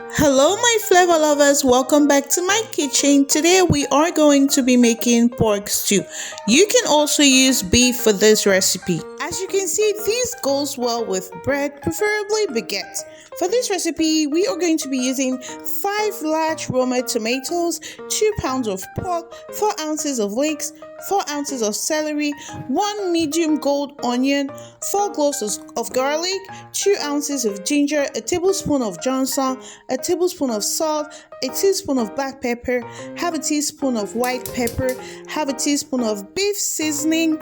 Hello my flavor lovers, welcome back to my kitchen. Today we are going to be making pork stew. You can also use beef for this recipe. As you can see, this goes well with bread, preferably baguette. For this recipe, we are going to be using 5 large Roma tomatoes, 2 pounds of pork, 4 ounces of leeks, 4 ounces of celery, 1 medium gold onion, 4 cloves of garlic, 2 ounces of ginger, a tablespoon of Johnson, a tablespoon of salt, a teaspoon of black pepper, half a teaspoon of white pepper, half a teaspoon of beef seasoning,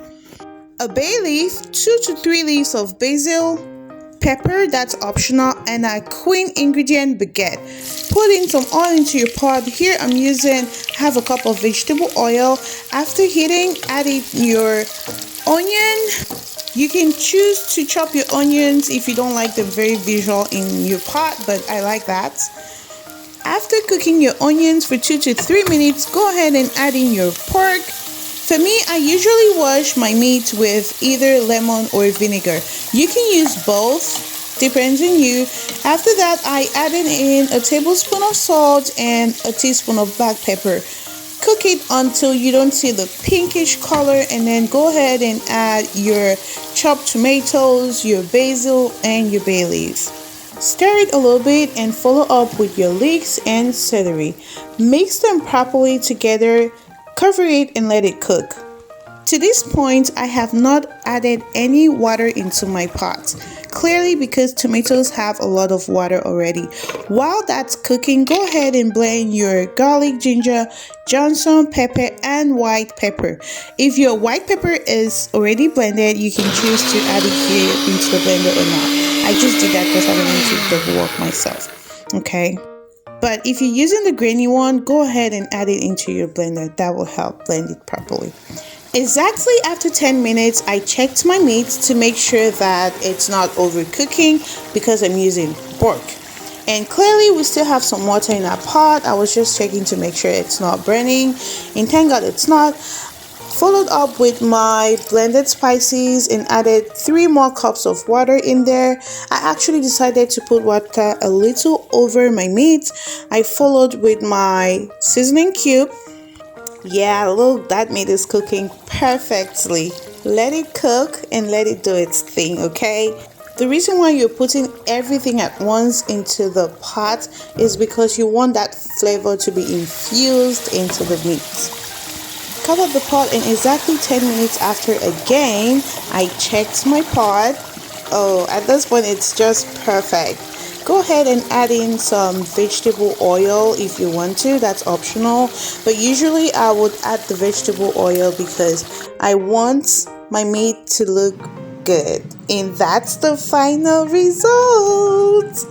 a bay leaf, 2 to 3 leaves of basil, pepper, that's optional, and a queen ingredient baguette. Put in some oil into your pot. Here I'm using half a cup of vegetable oil. After heating, add in your onion. You can choose to chop your onions if you don't like them very visual in your pot, but I like that. After cooking your onions for 2 to 3 minutes, go ahead and add in your pork. For me, I usually wash my meat with either lemon or vinegar. You can use both, depends on you. After that, I added in a tablespoon of salt and a teaspoon of black pepper. Cook it until you don't see the pinkish color, and then go ahead and add your chopped tomatoes, your basil, and your bay leaf. Stir it a little bit and follow up with your leeks and celery. Mix them properly together. Cover it and let it cook. To this point, I have not added any water into my pot, clearly because tomatoes have a lot of water already. While that's cooking, go ahead and blend your garlic, ginger, Johnson pepper, and white pepper. If your white pepper is already blended, you can choose to add it here into the blender or not. I just did that because I don't want to double work myself. Okay. But if you're using the grainy one, go ahead and add it into your blender. That will help blend it properly. Exactly after 10 minutes, I checked my meat to make sure that it's not overcooking because I'm using pork. And clearly we still have some water in our pot. I was just checking to make sure it's not burning. And thank God it's not. Followed up with my blended spices and added 3 more cups of water in there. I actually decided to put water a little over my meat. I followed with my seasoning cube. Yeah, look, that meat is cooking perfectly. Let it cook and let it do its thing, okay? The reason why you're putting everything at once into the pot is because you want that flavor to be infused into the meat. Cover the pot, and exactly 10 minutes after, again I checked my pot. Oh, at this point it's just perfect. Go ahead and add in some vegetable oil if you want to, that's optional, but usually I would add the vegetable oil because I want my meat to look good, and that's the final result.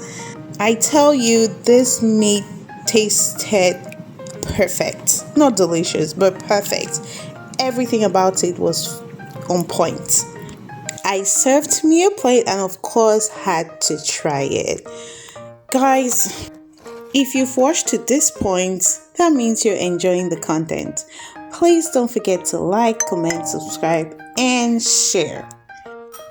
I tell you, this meat tasted perfect. Not delicious, but perfect. Everything about it was on point. I served me a plate and of course had to try it. Guys, if you've watched to this point, that means you're enjoying the content. Please don't forget to like, comment, subscribe, and share.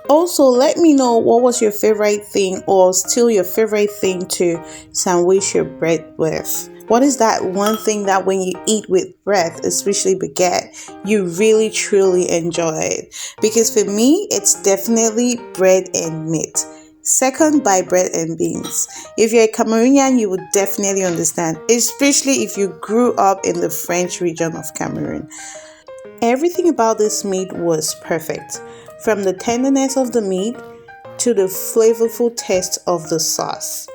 Also, let me know what was your favorite thing or still your favorite thing to sandwich your bread with. What is that one thing that when you eat with bread, especially baguette, you really truly enjoy it? Because for me, it's definitely bread and meat. Second by bread and beans. If you're a Cameroonian, you would definitely understand, especially if you grew up in the French region of Cameroon. Everything about this meat was perfect, from the tenderness of the meat to the flavorful taste of the sauce.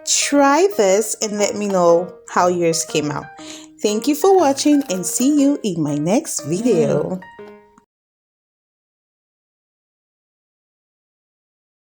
Try this and let me know how yours came out. Thank you for watching and see you in my next video.